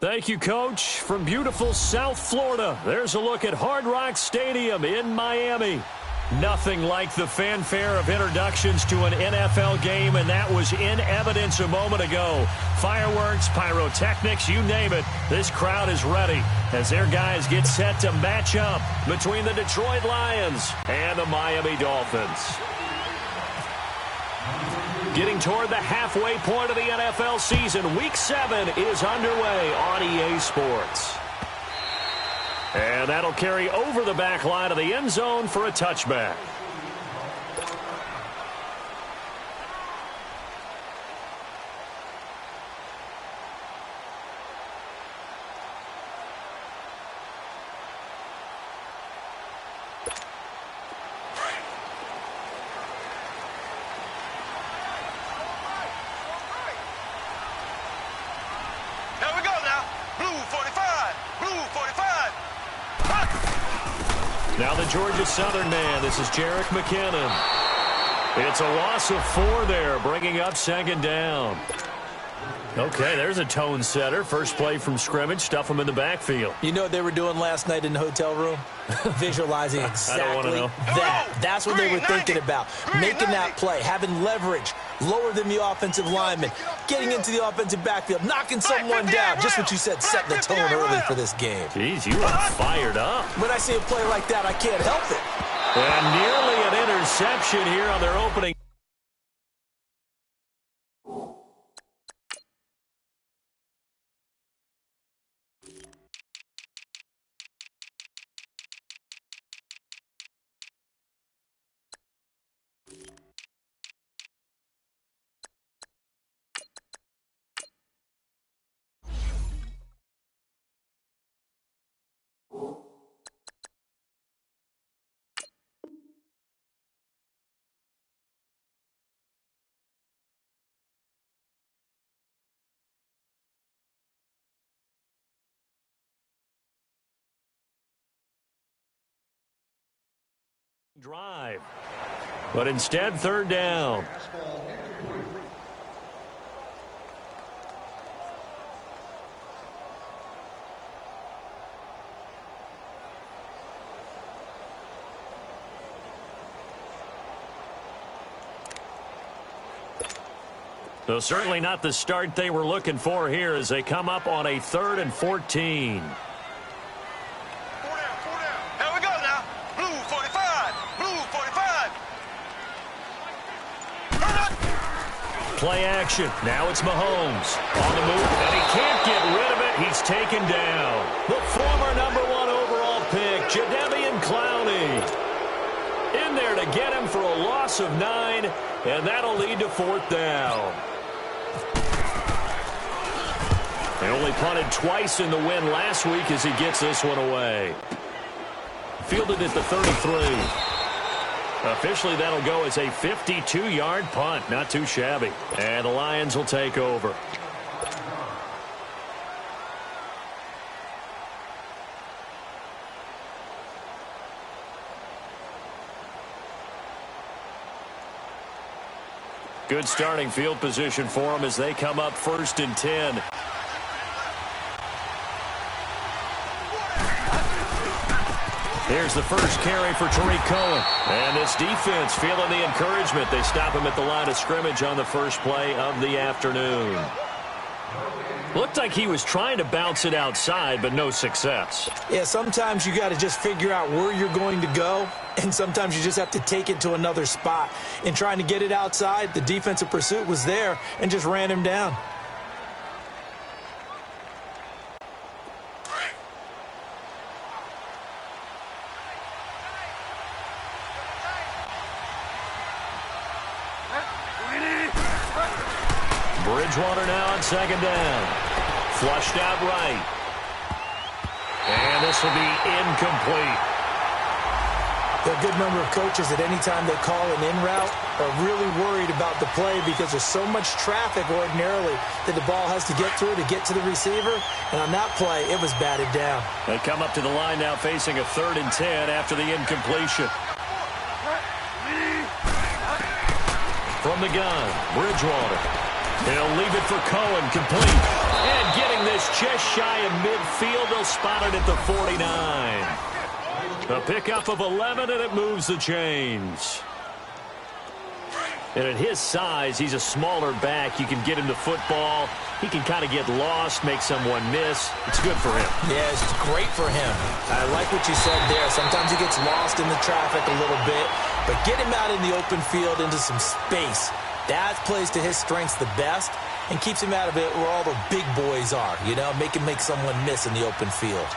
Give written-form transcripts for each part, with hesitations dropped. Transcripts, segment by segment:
Thank you, Coach. From beautiful South Florida, there's a look at Hard Rock Stadium in Miami. Nothing like the fanfare of introductions to an NFL game, and that was in evidence a moment ago. Fireworks, pyrotechnics, you name it. This crowd is ready as their guys get set to match up between the Detroit Lions and the Miami Dolphins. Getting toward the halfway point of the NFL season, Week 7 is underway on EA Sports. And that'll carry over the back line of the end zone for a touchback. Now the Georgia Southern man, this is Jerick McKinnon. It's a loss of 4 there, bringing up second down. Okay, there's a tone setter. First play from scrimmage, stuff them in the backfield. You know what they were doing last night in the hotel room? Visualizing exactly that. That's what they were thinking about. Making that play, having leverage, lower than the offensive lineman, getting into the offensive backfield, knocking someone down. Just what you said, set the tone early for this game. Jeez, you are fired up. When I see a play like that, I can't help it. And nearly an interception here on their opening. Drive, but instead third down. So certainly not the start they were looking for here as they come up on a 3rd and 14. Play action. Now it's Mahomes on the move, and he can't get rid of it. He's taken down. The former #1 overall pick, Jadeveon Clowney, in there to get him for a loss of 9, and that'll lead to 4th down. They only punted twice in the win last week as he gets this one away. Fielded at the 33. Officially, that'll go as a 52-yard punt. Not too shabby. And the Lions will take over. Good starting field position for them as they come up 1st and 10. Here's the first carry for Tariq Cohen. And this defense feeling the encouragement. They stop him at the line of scrimmage on the first play of the afternoon. Looked like he was trying to bounce it outside, but no success. Yeah, sometimes you got to just figure out where you're going to go, and sometimes you just have to take it to another spot. In trying to get it outside, the defensive pursuit was there and just ran him down. Bridgewater now on 2nd down. Flushed out right. And this will be incomplete. A good number of coaches at any time they call an in route are really worried about the play because there's so much traffic ordinarily that the ball has to get through to get to the receiver. And on that play, it was batted down. They come up to the line now facing a 3rd and 10 after the incompletion. From the gun, Bridgewater. He'll leave it for Cohen, complete. And getting this just shy of midfield. They'll spot it at the 49. A pickup of 11, and it moves the chains. And at his size, he's a smaller back. You can get him to football. He can kind of get lost, make someone miss. It's good for him. Yeah, it's great for him. I like what you said there. Sometimes he gets lost in the traffic a little bit, but get him out in the open field into some space. That plays to his strengths the best and keeps him out of it where all the big boys are, you know, make him make someone miss in the open field.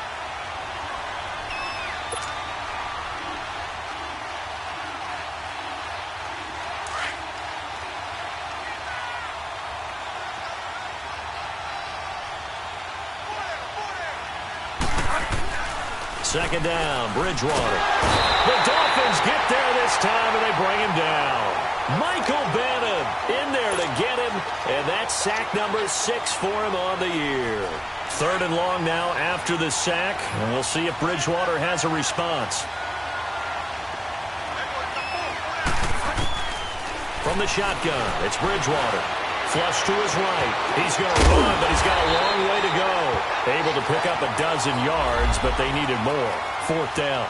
Second down, Bridgewater. The Dolphins get there this time, and they bring him down. Michael Bannon in there to get him, and that's sack number 6 for him on the year. 3rd and long now after the sack, and we'll see if Bridgewater has a response. From the shotgun, it's Bridgewater. Flush to his right. He's going to run, but he's got a long way to go. Able to pick up a dozen yards, but they needed more. 4th down.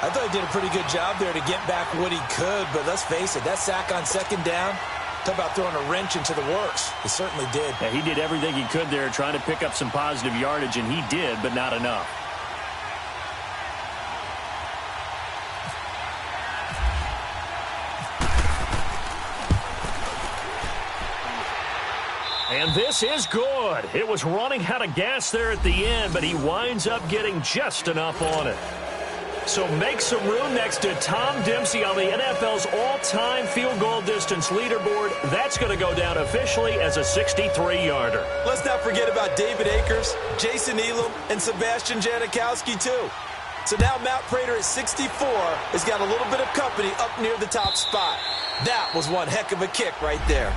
I thought he did a pretty good job there to get back what he could, but let's face it, that sack on 2nd down, talk about throwing a wrench into the works. He certainly did. Yeah, he did everything he could there trying to pick up some positive yardage, and he did, but not enough. And this is good. It was running out of gas there at the end, but he winds up getting just enough on it. So make some room next to Tom Dempsey on the NFL's all-time field goal distance leaderboard. That's going to go down officially as a 63-yarder. Let's not forget about David Akers, Jason Elam, and Sebastian Janikowski, too. So now Matt Prater at 64 has got a little bit of company up near the top spot. That was one heck of a kick right there.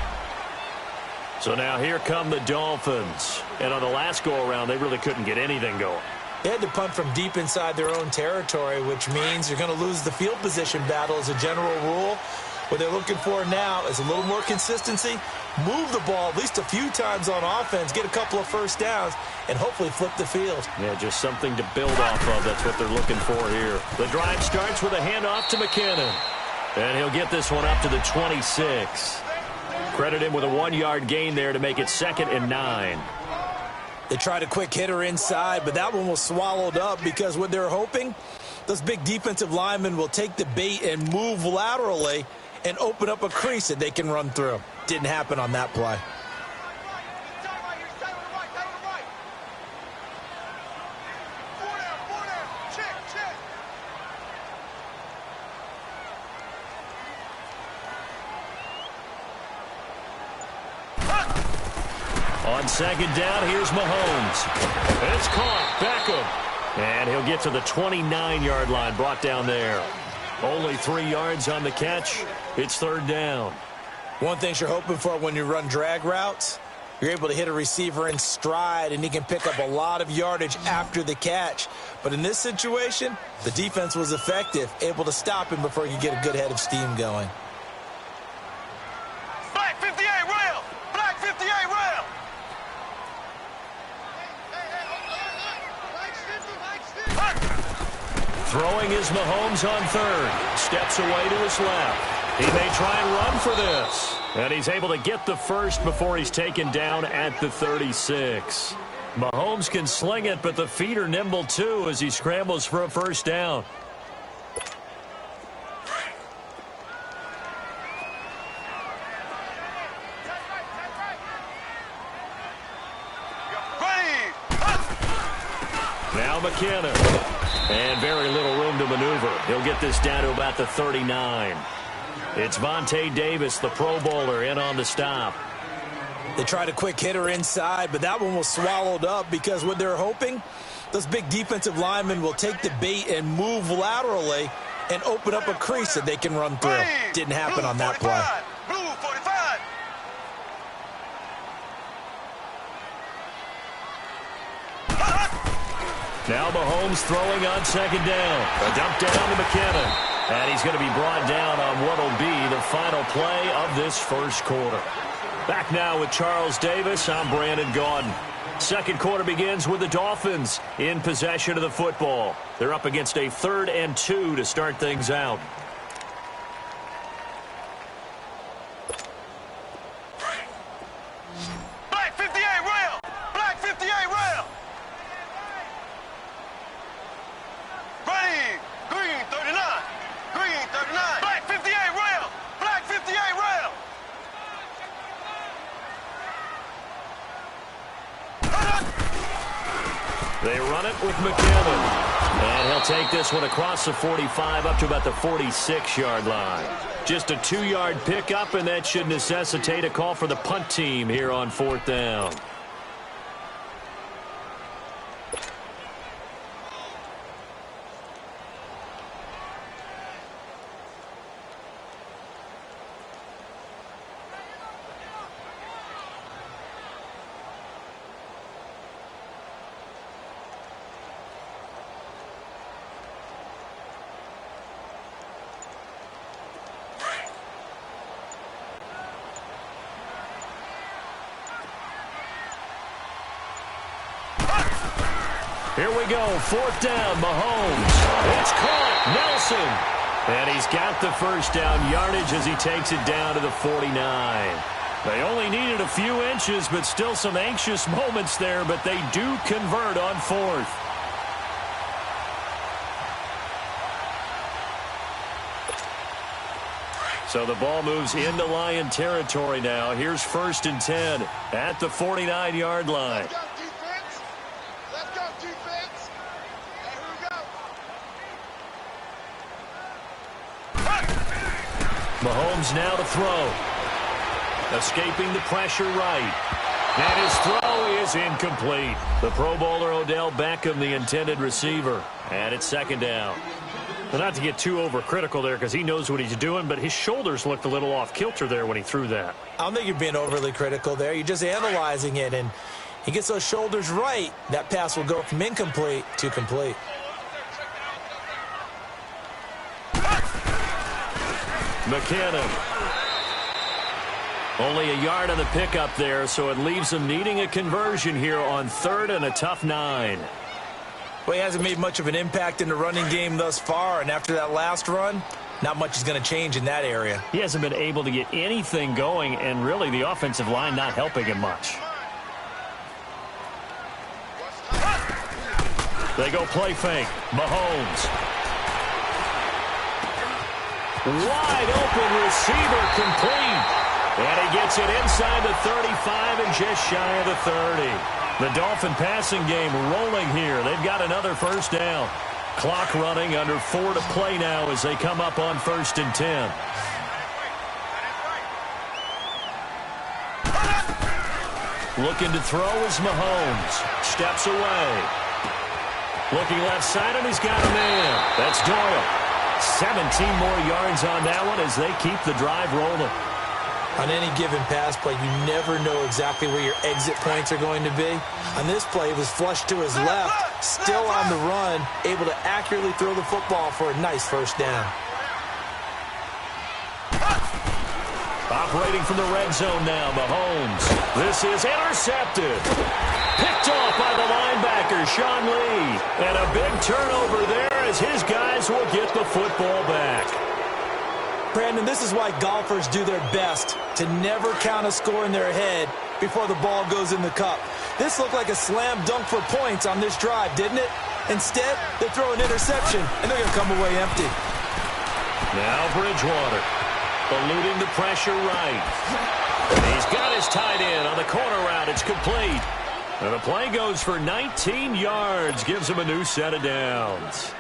So now here come the Dolphins. And on the last go-around, they really couldn't get anything going. They had to punt from deep inside their own territory, which means you're going to lose the field position battle as a general rule. What they're looking for now is a little more consistency, move the ball at least a few times on offense, get a couple of first downs, and hopefully flip the field. Yeah, just something to build off of. That's what they're looking for here. The drive starts with a handoff to McKinnon. And he'll get this one up to the 26. Credit him with a 1-yard gain there to make it 2nd and 9. They tried a quick hitter inside, but that one was swallowed up because what they're hoping, those big defensive linemen will take the bait and move laterally and open up a crease that they can run through. Didn't happen on that play. On 2nd down, here's Mahomes. It's caught. Beckham. And he'll get to the 29-yard line, brought down there. Only 3 yards on the catch. It's 3rd down. One thing you're hoping for when you run drag routes, you're able to hit a receiver in stride, and he can pick up a lot of yardage after the catch. But in this situation, the defense was effective, able to stop him before he could get a good head of steam going. Black 58 rail! Black 58 rail! Throwing is Mahomes on 3rd. Steps away to his left. He may try and run for this. And he's able to get the first before he's taken down at the 36. Mahomes can sling it, but the feet are nimble too as he scrambles for a first down. Now McKinnon. And very little room to maneuver. He'll get this down to about the 39. It's Vontae Davis, the Pro Bowler, in on the stop. They tried a quick hitter inside, but that one was swallowed up because what they're hoping, those big defensive linemen will take the bait and move laterally and open up a crease that they can run through. Didn't happen on that play. Blue 45. Now Mahomes throwing on 2nd down. A dump down to McKinnon. And he's going to be brought down on what will be the final play of this first quarter. Back now with Charles Davis, I'm Brandon Gaudin. Second quarter begins with the Dolphins in possession of the football. They're up against a 3rd and 2 to start things out. Black 58 rail. Black 58 rail. Ready. Green 39. Green 39. Black 58 rail. Black 58 rail. They run it with McKinnon. And he'll take this one across the 45 up to about the 46-yard line. Just a 2-yard pickup, and that should necessitate a call for the punt team here on 4th down. Here we go, 4th down, Mahomes. It's caught, Nelson. And he's got the first down yardage as he takes it down to the 49. They only needed a few inches, but still some anxious moments there, but they do convert on 4th. So the ball moves into Lion territory now. Here's 1st and 10 at the 49-yard line. Mahomes now to throw. Escaping the pressure right. And his throw is incomplete. The Pro Bowler Odell Beckham, the intended receiver. And it's 2nd down. Well, not to get too overcritical there because he knows what he's doing, but his shoulders looked a little off kilter there when he threw that. I don't think you're being overly critical there. You're just analyzing it, and he gets those shoulders right. That pass will go from incomplete to complete. McKinnon. Only a yard on the pickup there, so it leaves him needing a conversion here on 3rd and a tough 9. Well, he hasn't made much of an impact in the running game thus far, and after that last run, not much is going to change in that area. He hasn't been able to get anything going, and really the offensive line not helping him much. They go play fake. Mahomes. Wide open receiver complete. And he gets it inside the 35 and just shy of the 30. The Dolphin passing game rolling here. They've got another first down. Clock running under 4 to play now as they come up on 1st and 10. Looking to throw is Mahomes. Steps away. Looking left side, and he's got a man. That's Doyle. 17 more yards on that one as they keep the drive rolling. On any given pass play, you never know exactly where your exit points are going to be. On this play, it was flushed to his left, still on the run, able to accurately throw the football for a nice first down. Operating from the red zone now, Mahomes. This is intercepted. Picked off by the linebacker, Sean Lee. And a big turnover there as his guys will get the football back. Brandon, this is why golfers do their best to never count a score in their head before the ball goes in the cup. This looked like a slam dunk for points on this drive, didn't it? Instead, they throw an interception, and they're going to come away empty. Now Bridgewater, eluding the pressure right. He's got his tight end on the corner route. It's complete. And the play goes for 19 yards, gives him a new set of downs.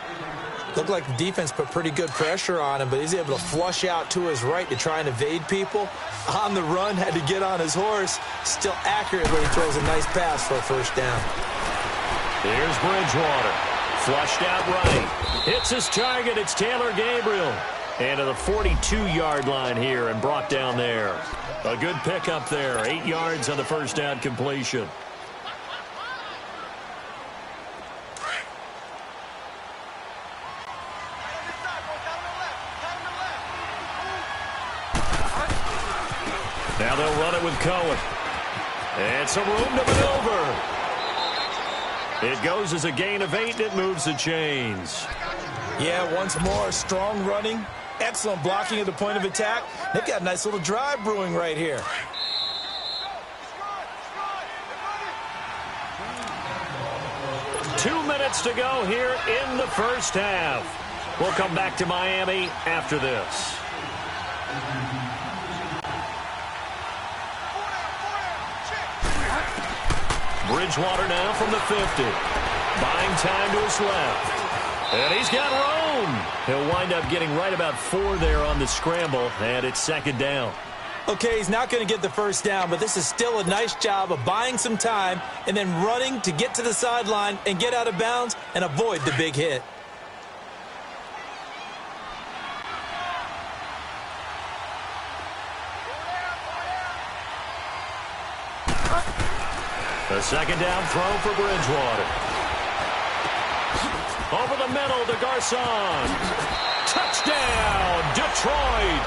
Looked like the defense put pretty good pressure on him, but he's able to flush out to his right to try and evade people. On the run, had to get on his horse. Still accurate when he throws a nice pass for a first down. Here's Bridgewater. Flushed out right. Hits his target. It's Taylor Gabriel. And to the 42-yard line here and brought down there. A good pickup there. 8 yards on the first down completion. Now they'll run it with Cohen. And some room to maneuver. It goes as a gain of 8, and it moves the chains. Yeah, once more, strong running, excellent blocking at the point of attack. They've got a nice little drive brewing right here. Two minutes to go here in the first half. We'll come back to Miami after this. Bridgewater now from the 50. Buying time to his left. And he's got room. He'll wind up getting right about 4 there on the scramble, and it's second down. Okay, he's not going to get the first down, but this is still a nice job of buying some time and then running to get to the sideline and get out of bounds and avoid the big hit. A second down throw for Bridgewater. Over the middle to Garcon. Touchdown, Detroit.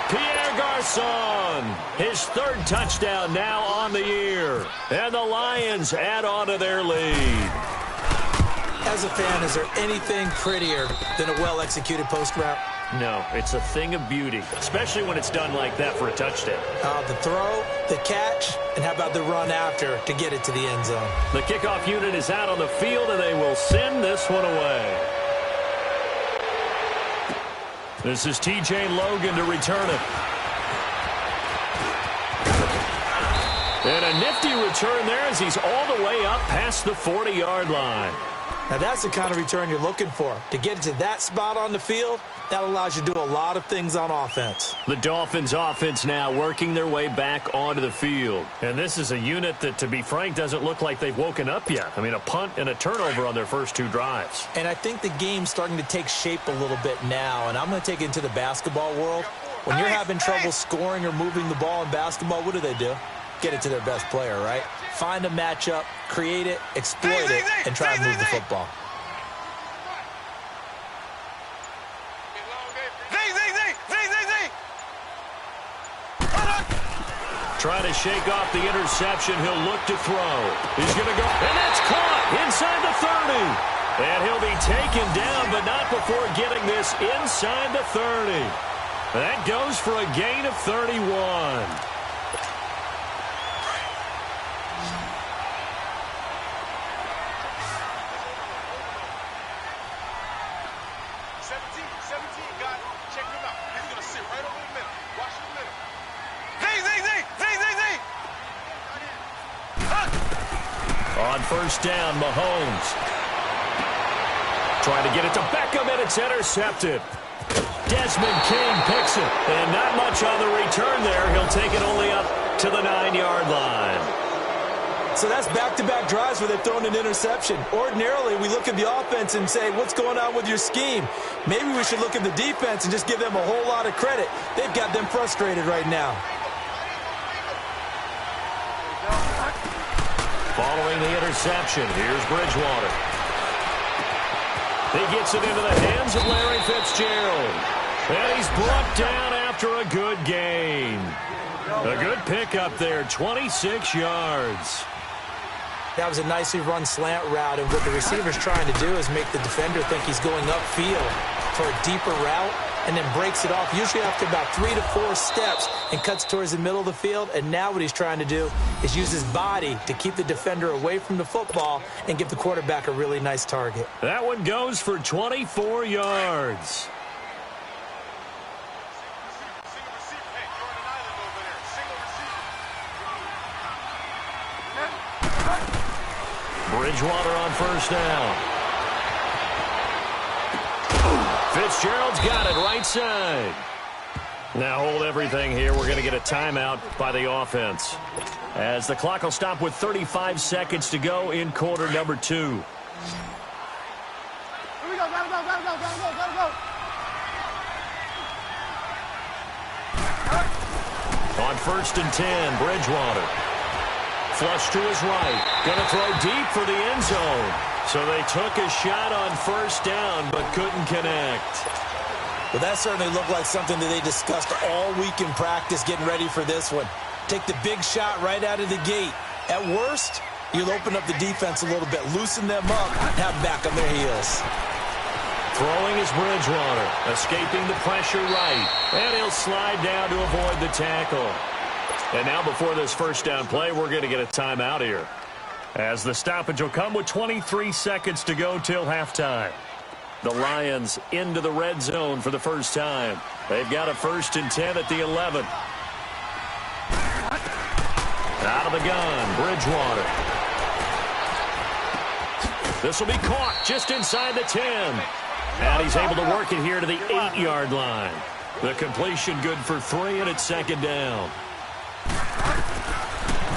Pierre Garcon, his 3rd touchdown now on the year. And the Lions add on to their lead. As a fan, is there anything prettier than a well-executed post route? No, it's a thing of beauty, especially when it's done like that for a touchdown. The throw, the catch, and how about the run after to get it to the end zone? The kickoff unit is out on the field, and they will send this one away. This is T.J. Logan to return it. And a nifty return there as he's all the way up past the 40-yard line. Now that's the kind of return you're looking for. To get to that spot on the field, that allows you to do a lot of things on offense. The Dolphins offense now working their way back onto the field. And this is a unit that, to be frank, doesn't look like they've woken up yet. I mean, a punt and a turnover on their first 2 drives. And I think the game's starting to take shape a little bit now. And I'm going to take it into the basketball world. When you're having trouble scoring or moving the ball in basketball, what do? Get it to their best player, right? Find a matchup, create it, exploit it, and try and move the football. Trying to shake off the interception. He'll look to throw. He's going to go, and that's caught inside the 30. And he'll be taken down, but not before getting this inside the 30. That goes for a gain of 31. On first down, Mahomes. Trying to get it to Beckham, and it's intercepted. Desmond King picks it, and not much on the return there. He'll take it only up to the 9-yard line. So that's back-to-back drives where they've thrown an interception. Ordinarily, we look at the offense and say, what's going on with your scheme? Maybe we should look at the defense and just give them a whole lot of credit. They've got them frustrated right now. Following the interception, here's Bridgewater. He gets it into the hands of Larry Fitzgerald. And he's brought down after a good gain. A good pickup there, 26 yards. That was a nicely run slant route, and what the receiver's trying to do is make the defender think he's going upfield for a deeper route, and then breaks it off, usually after about 3 to 4 steps, and cuts towards the middle of the field. And now what he's trying to do is use his body to keep the defender away from the football and give the quarterback a really nice target. That one goes for 24 yards. Bridgewater on first down. Fitzgerald's got it right side. Now hold everything here. We're going to get a timeout by the offense, as the clock will stop with 35 seconds to go in quarter number 2. Here we go, gotta go. On first and 10, Bridgewater. Flush to his right. Going to throw deep for the end zone. So they took a shot on first down, but couldn't connect. Well, that certainly looked like something that they discussed all week in practice getting ready for this one. Take the big shot right out of the gate. At worst, you'll open up the defense a little bit, loosen them up, and have them back on their heels. Throwing is Bridgewater, escaping the pressure right. And he'll slide down to avoid the tackle. And now before this first down play, we're going to get a timeout here, as the stoppage will come with 23 seconds to go till halftime. The Lions into the red zone for the first time. They've got a 1st and 10 at the 11. Out of the gun, Bridgewater. This will be caught just inside the 10. And he's able to work it here to the 8-yard line. The completion good for 3, and it's 2nd down.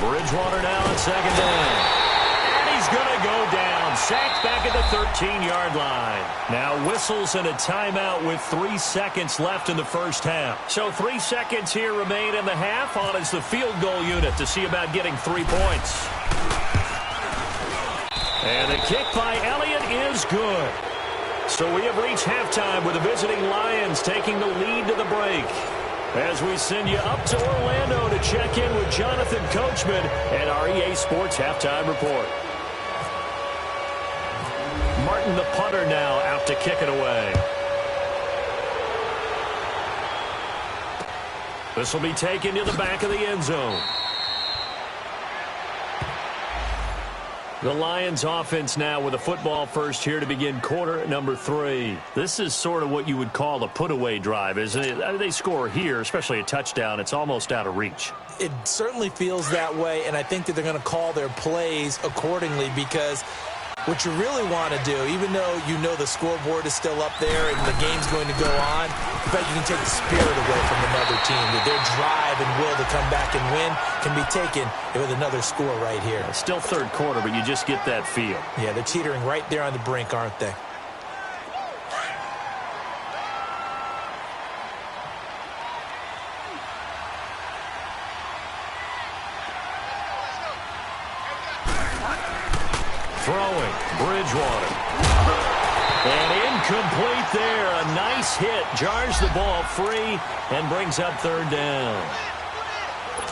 Bridgewater now at 2nd down. And he's going to go down. Sacked back at the 13-yard line. Now whistles and a timeout with 3 seconds left in the first half. So 3 seconds here remain in the half. On is the field goal unit to see about getting 3 points. And the kick by Elliott is good. So we have reached halftime with the visiting Lions taking the lead to the break. As we send you up to Orlando to check in with Jonathan Coachman and our EA Sports Halftime Report. Martin, the punter, now out to kick it away. This will be taken to the back of the end zone. The Lions offense now with a football first here to begin quarter number 3. This is sort of what you would call a put-away drive, isn't it? They score here, especially a touchdown. It's almost out of reach. It certainly feels that way, and I think that they're going to call their plays accordingly, because what you really want to do, even though you know the scoreboard is still up there and the game's going to go on, in fact, you can take the spirit away from another team. That their drive and will to come back and win can be taken with another score right here. Still third quarter, but you just get that feel. Yeah, they're teetering right there on the brink, aren't they? Throwing, Bridgewater. And incomplete there. A nice hit. Jars the ball free and brings up 3rd down.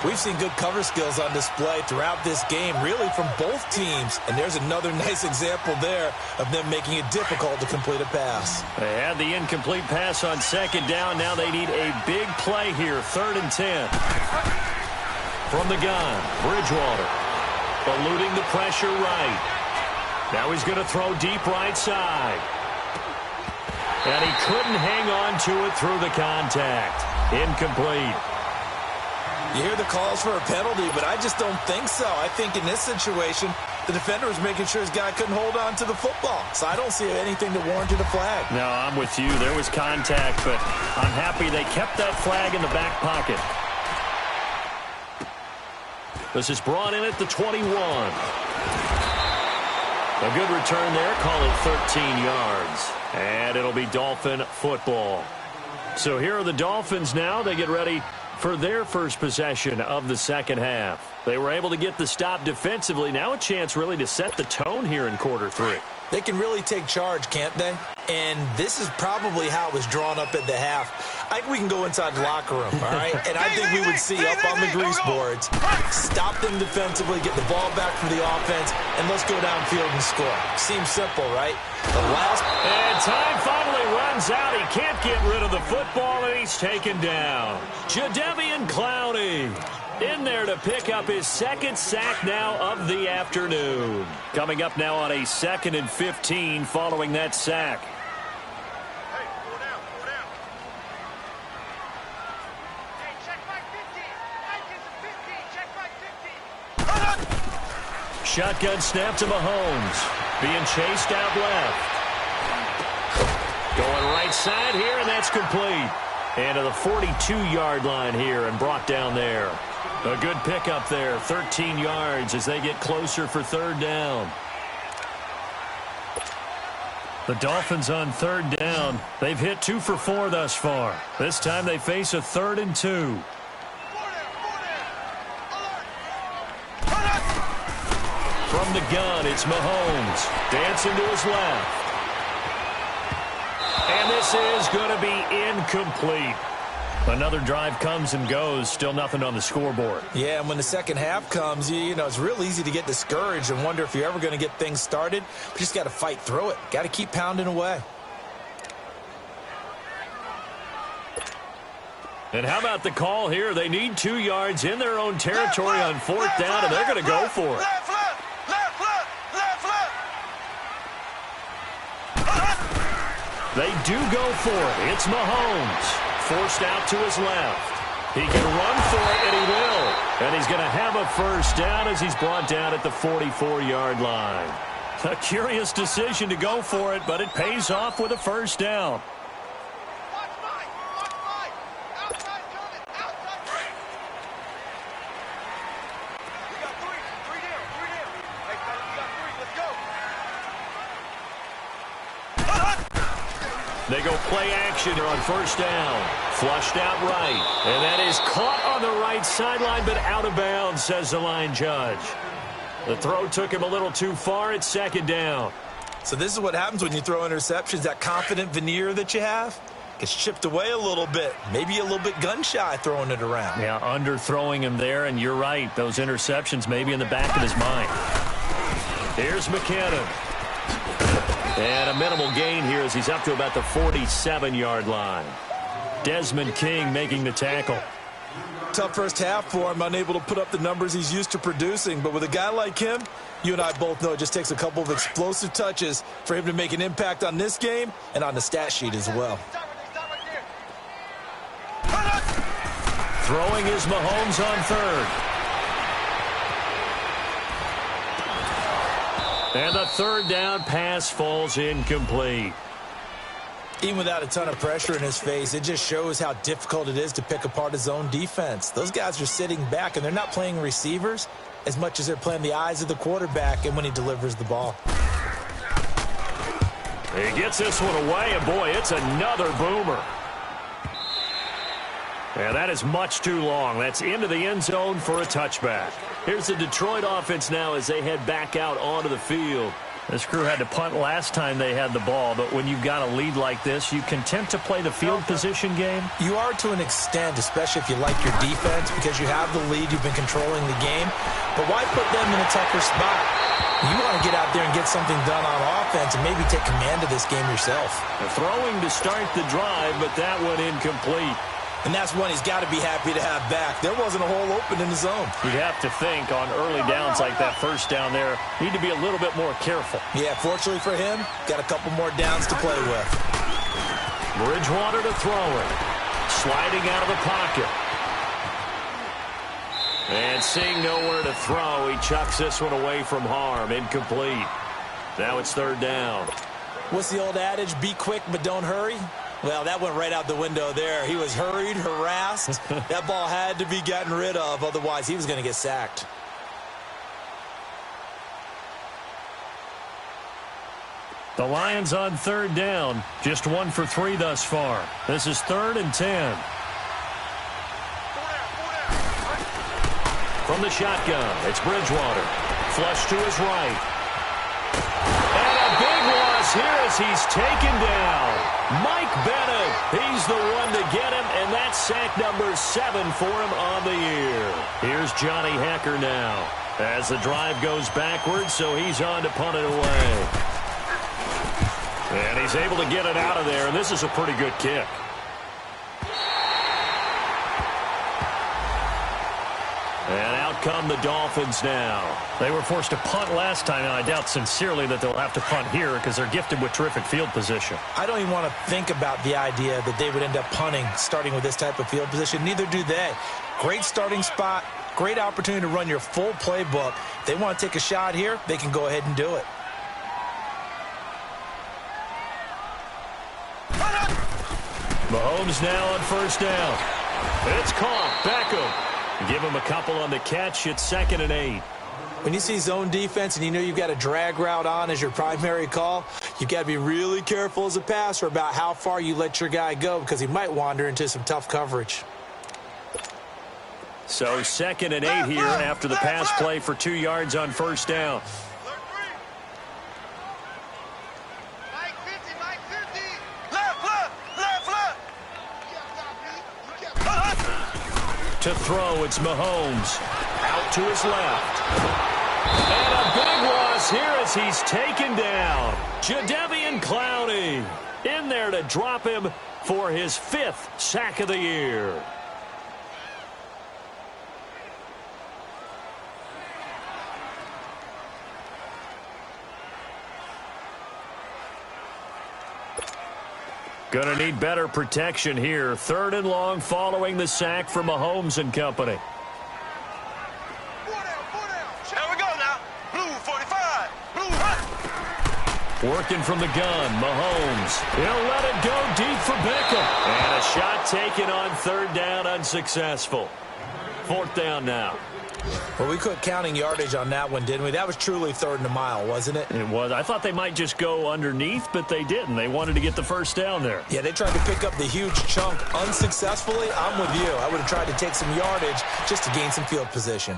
We've seen good cover skills on display throughout this game, really from both teams. And there's another nice example there of them making it difficult to complete a pass. They had the incomplete pass on 2nd down. Now they need a big play here. 3rd and 10. From the gun, Bridgewater. Eluding the pressure right. Now he's going to throw deep right side. And he couldn't hang on to it through the contact. Incomplete. You hear the calls for a penalty, but I just don't think so. I think in this situation, the defender was making sure his guy couldn't hold on to the football. So I don't see anything to warrant a flag. No, I'm with you. There was contact, but I'm happy they kept that flag in the back pocket. This is brought in at the 21. A good return there. Call it 13 yards. And it'll be Dolphin football. So here are the Dolphins now. They get ready for their first possession of the second half. They were able to get the stop defensively. Now a chance really to set the tone here in quarter 3. They can really take charge, can't they? And this is probably how it was drawn up at the half. I think we can go inside the locker room, all right? And I think we would see up on the grease boards, stop them defensively, get the ball back for the offense, and let's go downfield and score. Seems simple, right? And time finally runs out. He can't get rid of the football, and he's taken down. Jadeveon Clowney in there to pick up his 2nd sack now of the afternoon. Coming up now on a 2nd and 15 following that sack. Shotgun snap to Mahomes. Being chased out left. Going right side here, and that's complete. And to the 42-yard line here and brought down there. A good pickup there, 13 yards as they get closer for 3rd down. The Dolphins on 3rd down. They've hit 2 for 4 thus far. This time they face a 3rd and 2. From the gun, it's Mahomes. Dancing to his left. And this is going to be incomplete. Another drive comes and goes, still nothing on the scoreboard. Yeah, and when the second half comes, you know, it's real easy to get discouraged and wonder if you're ever going to get things started. But you just got to fight through it. Got to keep pounding away. And how about the call here? They need 2 yards in their own territory on 4th down, and they're going to go for it. They do go for it. It's Mahomes. Forced out to his left. He can run for it, and he will. And he's going to have a first down as he's brought down at the 44-yard line. A curious decision to go for it, but it pays off with a first down. They go play action here on first down. Flushed out right. And that is caught on the right sideline, but out of bounds, says the line judge. The throw took him a little too far. It's 2nd down. So this is what happens when you throw interceptions. That confident veneer that you have gets chipped away a little bit. Maybe a little bit gun-shy throwing it around. Yeah, underthrowing him there, and you're right. Those interceptions may be in the back of his mind. Here's McKinnon. And a minimal gain here as he's up to about the 47-yard line. Desmond King making the tackle. Tough first half for him, unable to put up the numbers he's used to producing. But with a guy like him, you and I both know it just takes a couple of explosive touches for him to make an impact on this game and on the stat sheet as well. Throwing is Mahomes on 3rd. And the 3rd down pass falls incomplete. Even without a ton of pressure in his face, it just shows how difficult it is to pick apart his own defense. Those guys are sitting back, and they're not playing receivers as much as they're playing the eyes of the quarterback and when he delivers the ball. He gets this one away, and boy, it's another boomer. And that is much too long. That's into the end zone for a touchback. Here's the Detroit offense now as they head back out onto the field. This crew had to punt last time they had the ball, but when you've got a lead like this, you content to play the field position game? You are to an extent, especially if you like your defense, because you have the lead, you've been controlling the game. But why put them in a tougher spot? You want to get out there and get something done on offense and maybe take command of this game yourself. Throwing to start the drive, but that one incomplete. And that's one he's got to be happy to have back. There wasn't a hole open in the zone. You'd have to think on early downs like that first down there, need to be a little bit more careful. Yeah, fortunately for him, got a couple more downs to play with. Bridgewater to throw it. Sliding out of the pocket. And seeing nowhere to throw, he chucks this one away from harm. Incomplete. Now it's 3rd down. What's the old adage? Be quick, but don't hurry. Well, that went right out the window there. He was hurried, harassed. That ball had to be gotten rid of, otherwise he was going to get sacked. The Lions on 3rd down. Just 1 for 3 thus far. This is 3rd and 10. From the shotgun, it's Bridgewater. Flush to his right. And a big loss here as he's taken down. Mike Bennett, he's the one to get him, and that's sack number 7 for him on the year. Here's Johnny Hecker now as the drive goes backwards, so he's on to punt it away. And he's able to get it out of there, and this is a pretty good kick. And out come the Dolphins now. They were forced to punt last time, and I doubt sincerely that they'll have to punt here because they're gifted with terrific field position. I don't even want to think about the idea that they would end up punting starting with this type of field position. Neither do they. Great starting spot, great opportunity to run your full playbook. If they want to take a shot here, they can go ahead and do it. Mahomes now on 1st down. It's caught. Beckham. Give him a couple on the catch. It's 2nd and 8. When you see zone defense and you know you've got a drag route on as your primary call, you've got to be really careful as a passer about how far you let your guy go because he might wander into some tough coverage. So 2nd and 8 here after the pass play for 2 yards on 1st down. To throw, it's Mahomes. Out to his left. And a big loss here as he's taken down. Jadeveon Clowney in there to drop him for his 5th sack of the year. Gonna need better protection here. 3rd and long following the sack from Mahomes and company. Here we go now. Blue 45. Blue hut. Working from the gun, Mahomes. He'll let it go deep for Beckham. And a shot taken on 3rd down, unsuccessful. 4th down now. Well, we quit counting yardage on that one, didn't we? That was truly 3rd and a mile, wasn't it? It was. I thought they might just go underneath, but they didn't. They wanted to get the 1st down there. Yeah, they tried to pick up the huge chunk unsuccessfully. I'm with you. I would have tried to take some yardage just to gain some field position.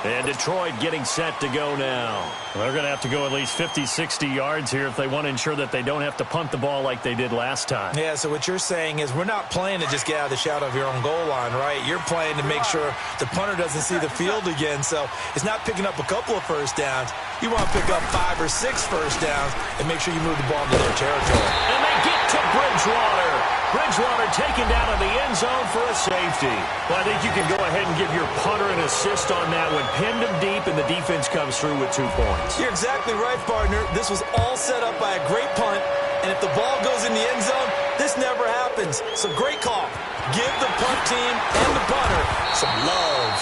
And Detroit getting set to go now. They're going to have to go at least 50, 60 yards here if they want to ensure that they don't have to punt the ball like they did last time. Yeah, so what you're saying is we're not playing to just get out of the shadow of your own goal line, right? You're playing to make sure the punter doesn't see the field again. So it's not picking up a couple of 1st downs. You want to pick up 5 or 6 1st downs and make sure you move the ball into their territory. And they get to Bridgewater. Bridgewater taken down in the end zone for a safety. Well, I think you can go ahead and give your punter an assist on that one. Pinned him deep, and the defense comes through with 2 points. You're exactly right, partner. This was all set up by a great punt, and if the ball goes in the end zone, this never happens. So great call. Give the punt team and the punter some love.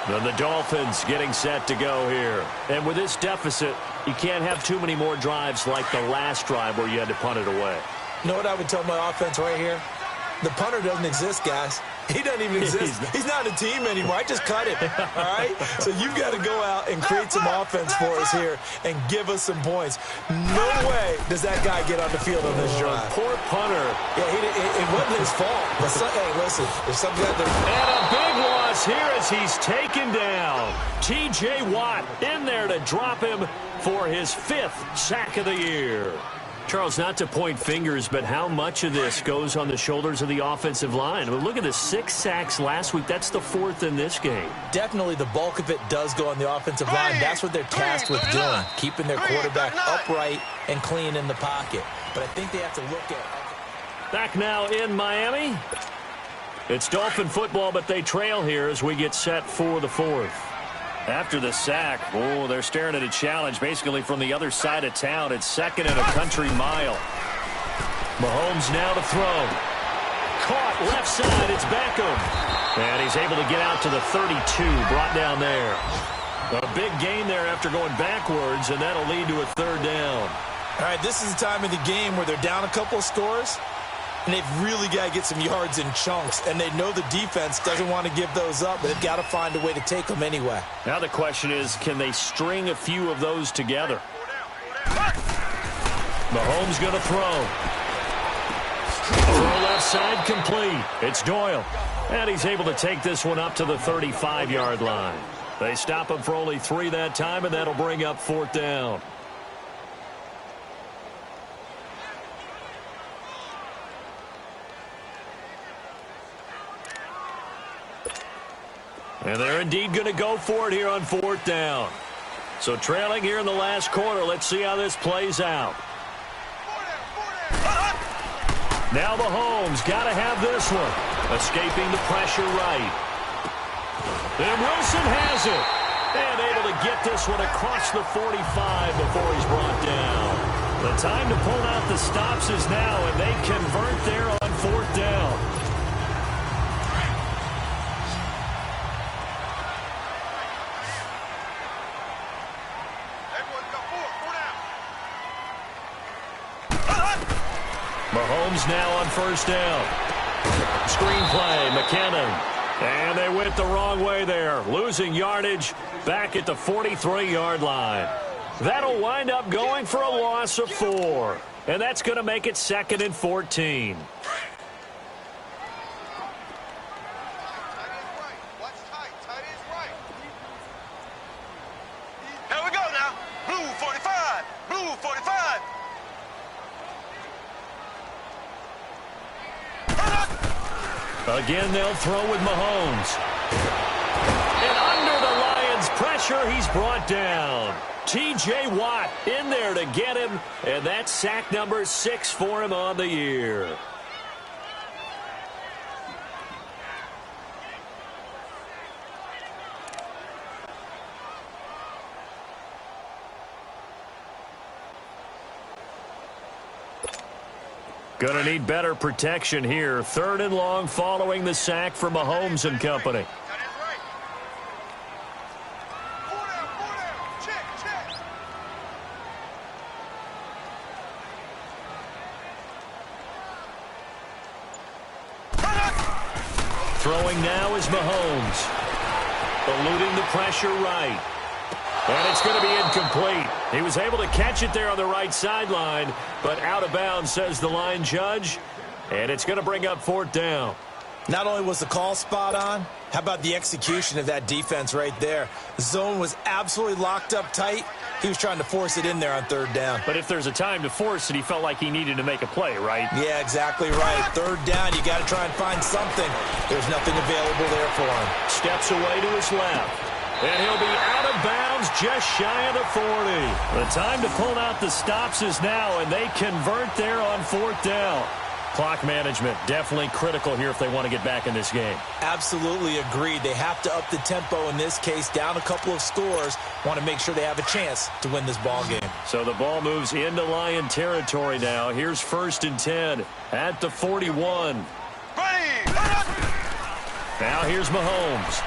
Then the Dolphins getting set to go here. And with this deficit, you can't have too many more drives like the last drive where you had to punt it away. You know what I would tell my offense right here? The punter doesn't exist, guys. He doesn't even exist. He's not a team anymore. I just cut him, all right? So you've got to go out and create some offense for us here and give us some points. No way does that guy get on the field on this drive. Poor punter. Yeah, it wasn't his fault. But hey, listen, there's something out there. And a big loss here as he's taken down. T.J. Watt in there to drop him for his 5th sack of the year. Charles, not to point fingers, but how much of this goes on the shoulders of the offensive line? I mean, look at the 6 sacks last week. That's the 4th in this game. Definitely the bulk of it does go on the offensive line. That's what they're tasked with doing, keeping their quarterback upright and clean in the pocket. But I think they have to look at... Back now in Miami. It's Dolphin football, but they trail here as we get set for the 4th. After the sack, they're staring at a challenge basically from the other side of town. It's 2nd and a country mile. Mahomes now to throw. Caught left side, it's Beckham. And he's able to get out to the 32, brought down there. A big gain there after going backwards, and that'll lead to a 3rd down. All right, this is the time of the game where they're down a couple of scores, and they've really got to get some yards in chunks, and they know the defense doesn't want to give those up, but they've got to find a way to take them anyway. Now the question is, can they string a few of those together? Mahomes going to throw. Throw left side complete. It's Doyle. And he's able to take this one up to the 35-yard line. They stop him for only 3 that time, and that'll bring up 4th down. And they're indeed going to go for it here on 4th down. So trailing here in the last quarter. Let's see how this plays out. Now Mahomes got to have this one. Escaping the pressure right. And Wilson has it. And able to get this one across the 45 before he's brought down. The time to pull out the stops is now, and they convert there on 4th down. Mahomes now on 1st down. Screenplay, McKinnon. And they went the wrong way there. Losing yardage back at the 43-yard line. That'll wind up going for a loss of 4. And that's going to make it 2nd and 14. Here we go now. Blue 45. Blue 45. Again, they'll throw with Mahomes. And under the Lions' pressure, he's brought down. T.J. Watt in there to get him, and that's sack number 6 for him on the year. Going to need better protection here. 3rd and long following the sack for Mahomes and company. Throwing now is Mahomes. Eluding the pressure right. And it's going to be incomplete. He was able to catch it there on the right sideline, but out of bounds, says the line judge. And it's going to bring up 4th down. Not only was the call spot on, how about the execution of that defense right there? The zone was absolutely locked up tight. He was trying to force it in there on 3rd down. But if there's a time to force it, he felt like he needed to make a play, right? Yeah, exactly right. 3rd down, you got to try and find something. There's nothing available there for him. Steps away to his left. And he'll be out of bounds just shy of the 40. The time to pull out the stops is now, and they convert there on 4th down. Clock management definitely critical here if they want to get back in this game. Absolutely agreed. They have to up the tempo in this case, down a couple of scores. Want to make sure they have a chance to win this ball game. So the ball moves into Lion territory now. Here's 1st and 10 at the 41. Now here's Mahomes.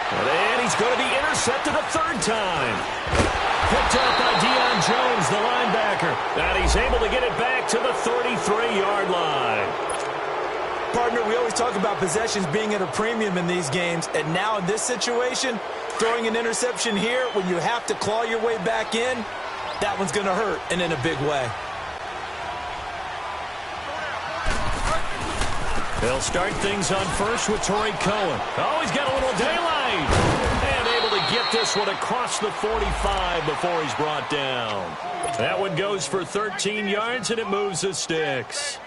And he's going to be intercepted a 3rd time. Picked up by Deion Jones, the linebacker. And he's able to get it back to the 33-yard line. Partner, we always talk about possessions being at a premium in these games. And now in this situation, throwing an interception here when you have to claw your way back in, that one's going to hurt, and in a big way. They'll start things on first with Torrey Cohen. Oh, he's got a little daylight. And able to get this one across the 45 before he's brought down. That one goes for 13 yards, and it moves the sticks.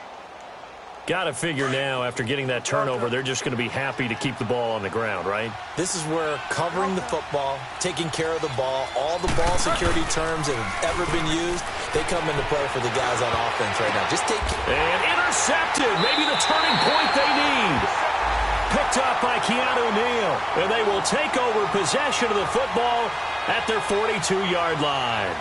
Got to figure now, after getting that turnover, they're just going to be happy to keep the ball on the ground, right? This is where covering the football, taking care of the ball, all the ball security terms that have ever been used, they come into play for the guys on offense right now. Just take it. And intercepted. Maybe the turning point they need. Picked up by Keanu Neal. And they will take over possession of the football at their 42-yard line.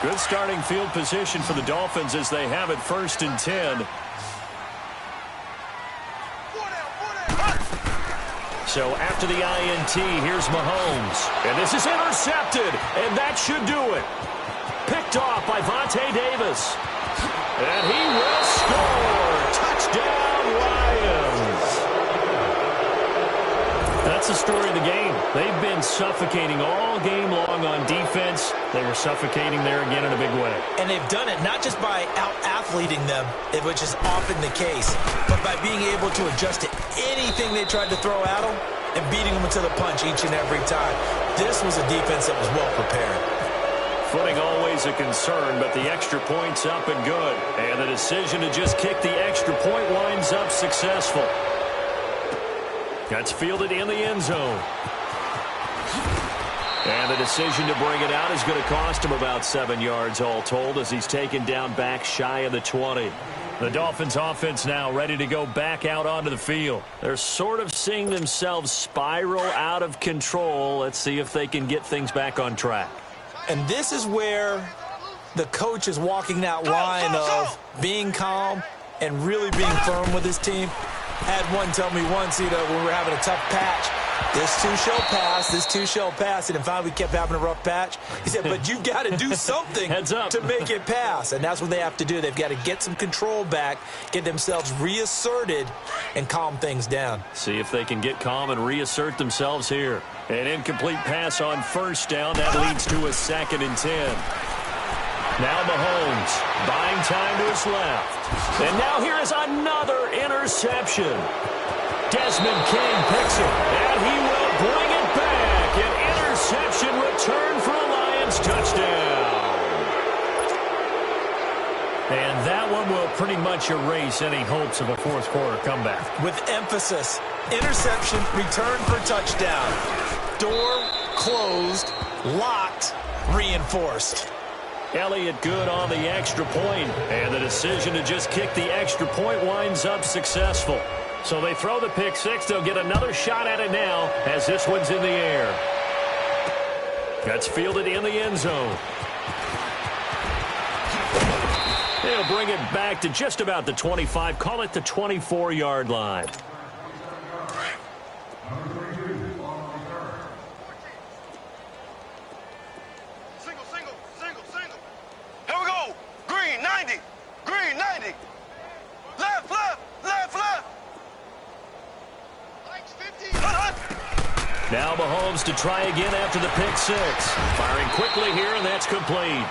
Good starting field position for the Dolphins as they have it 1st and 10. So after the INT, here's Mahomes. And this is intercepted, and that should do it. Picked off by Vontae Davis. And he will score. Touchdown, Lions. That's the story of the game. They've been suffocating all game long on defense. They were suffocating there again in a big way. And they've done it not just by out-athleting them, which is often the case, but by being able to adjust to anything they tried to throw at them and beating them to the punch each and every time. This was a defense that was well prepared. Footing always a concern, but the extra point's up and good. And the decision to just kick the extra point winds up successful. That's fielded in the end zone. And the decision to bring it out is going to cost him about 7 yards all told as he's taken down back shy of the 20. The Dolphins offense now ready to go back out onto the field. They're sort of seeing themselves spiral out of control. Let's see if they can get things back on track. And this is where the coach is walking that line of being calm and really being firm with his team. Had one tell me once, when we were having a tough patch, this too shall pass, this too shall pass. And finally we kept having a rough patch. He said, but you've got to do something to make it pass. And that's what they have to do. They've got to get some control back, get themselves reasserted, and calm things down. See if they can get calm and reassert themselves here. An incomplete pass on 1st down. That leads to a 2nd and 10. Now Mahomes buying time to his left. And now here is another interception. Desmond King picks it, and he will bring it back. An interception return for a Lions touchdown. And that one will pretty much erase any hopes of a fourth quarter comeback. With emphasis, interception, return for touchdown. Door closed, locked, reinforced. Elliott good on the extra point, and the decision to just kick the extra point winds up successful. So they throw the pick six. They'll get another shot at it now as this one's in the air. That's fielded in the end zone. They'll bring it back to just about the 25. Call it the 24-yard line. Single. Here we go. Green, 90. Green, 90. Left. Lights 50. Now Mahomes to try again after the pick six. Firing quickly here, and that's complete.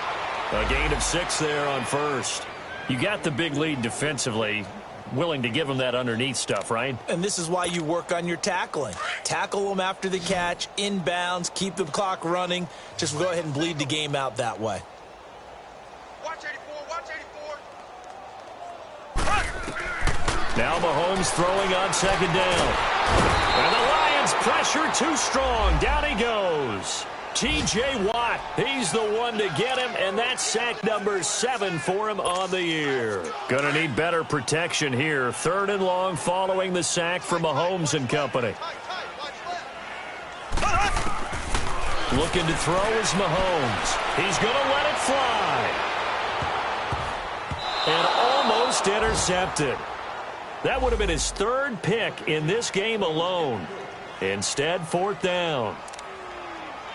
A gain of 6 there on first. You got the big lead defensively. Willing to give them that underneath stuff, right? And this is why you work on your tackling. Tackle them after the catch, inbounds, keep the clock running. Just go ahead and bleed the game out that way. Watch 84. Now Mahomes throwing on second down. And the Lions pressure too strong. Down he goes. T.J. Watt, he's the one to get him, and that's sack number 7 for him on the year. Gonna need better protection here. 3rd and long following the sack for Mahomes and company. Looking to throw is Mahomes. He's gonna let it fly. And almost intercepted. That would have been his 3rd pick in this game alone. Instead, 4th down.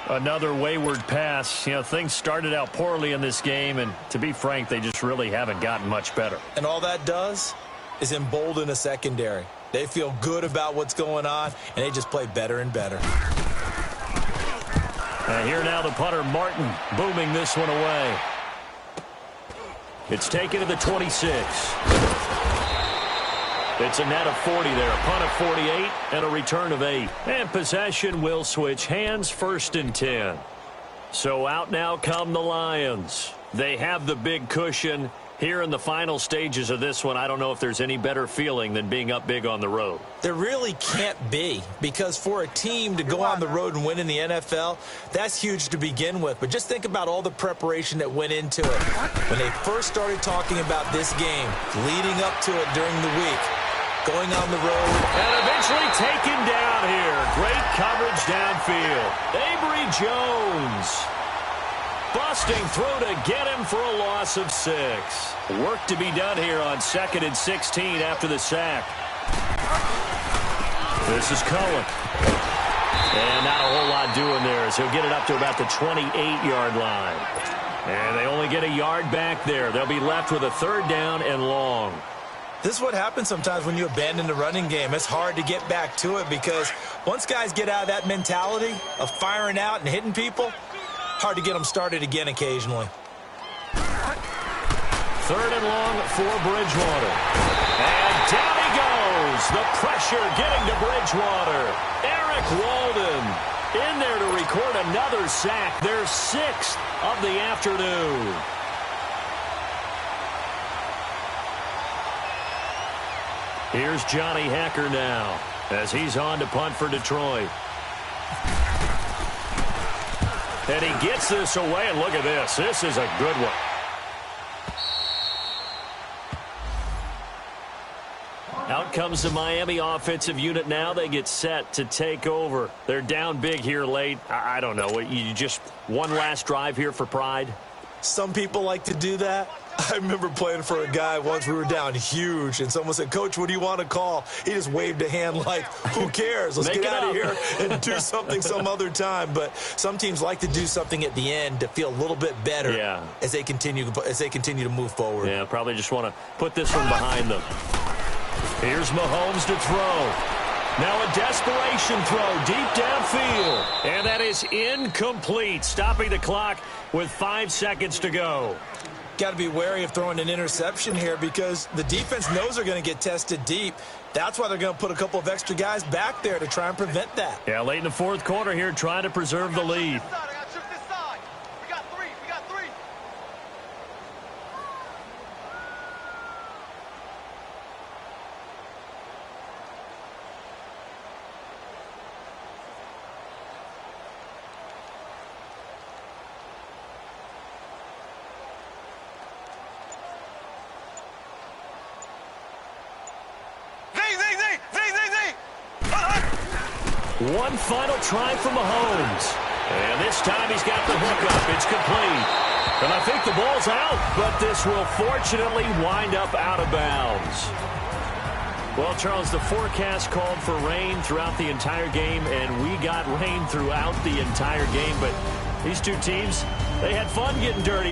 Another wayward pass. You know, things started out poorly in this game, and to be frank, they just really haven't gotten much better. And all that does is embolden a secondary. They feel good about what's going on, and they just play better and better. And here now the punter, Martin, booming this one away. It's taken to the 26. It's a net of 40 there, a punt of 48, and a return of 8. And possession will switch hands, 1st and 10. So out now come the Lions. They have the big cushion. Here in the final stages of this one, I don't know if there's any better feeling than being up big on the road. There really can't be, because for a team to go on the road and win in the NFL, that's huge to begin with. But just think about all the preparation that went into it. When they first started talking about this game, leading up to it during the week, going on the road. And eventually taken down here. Great coverage downfield. Avery Jones busting through to get him for a loss of 6. Work to be done here on 2nd and 16 after the sack. This is Cohen. And not a whole lot doing there as he'll get it up to about the 28-yard line. And they only get a yard back there. They'll be left with a 3rd down and long. This is what happens sometimes when you abandon the running game. It's hard to get back to it because once guys get out of that mentality of firing out and hitting people, hard to get them started again occasionally. 3rd and long for Bridgewater. And down he goes. The pressure getting to Bridgewater. Eric Walden in there to record another sack. Their 6th of the afternoon. Here's Johnny Hacker now as he's on to punt for Detroit. And he gets this away, and look at this. This is a good one. Out comes the Miami offensive unit now. They get set to take over. They're down big here late. I don't know. You just one last drive here for pride? Some people like to do that. I remember playing for a guy once. We were down huge, and someone said, "Coach, what do you want to call?" He just waved a hand like, who cares? Let's get out of here and do something some other time. But some teams like to do something at the end to feel a little bit better as they continue to move forward. Yeah, probably just want to put this one behind them. Here's Mahomes to throw. Now a desperation throw deep downfield. And that is incomplete, stopping the clock with 5 seconds to go. Got to be wary of throwing an interception here because the defense knows they're going to get tested deep. That's why they're going to put a couple of extra guys back there to try and prevent that. Yeah, late in the 4th quarter here, trying to preserve the lead. One final try from Mahomes. And this time he's got the hook up. It's complete. And I think the ball's out, but this will fortunately wind up out of bounds. Well, Charles, the forecast called for rain throughout the entire game, and we got rain throughout the entire game. But these two teams, they had fun getting dirty.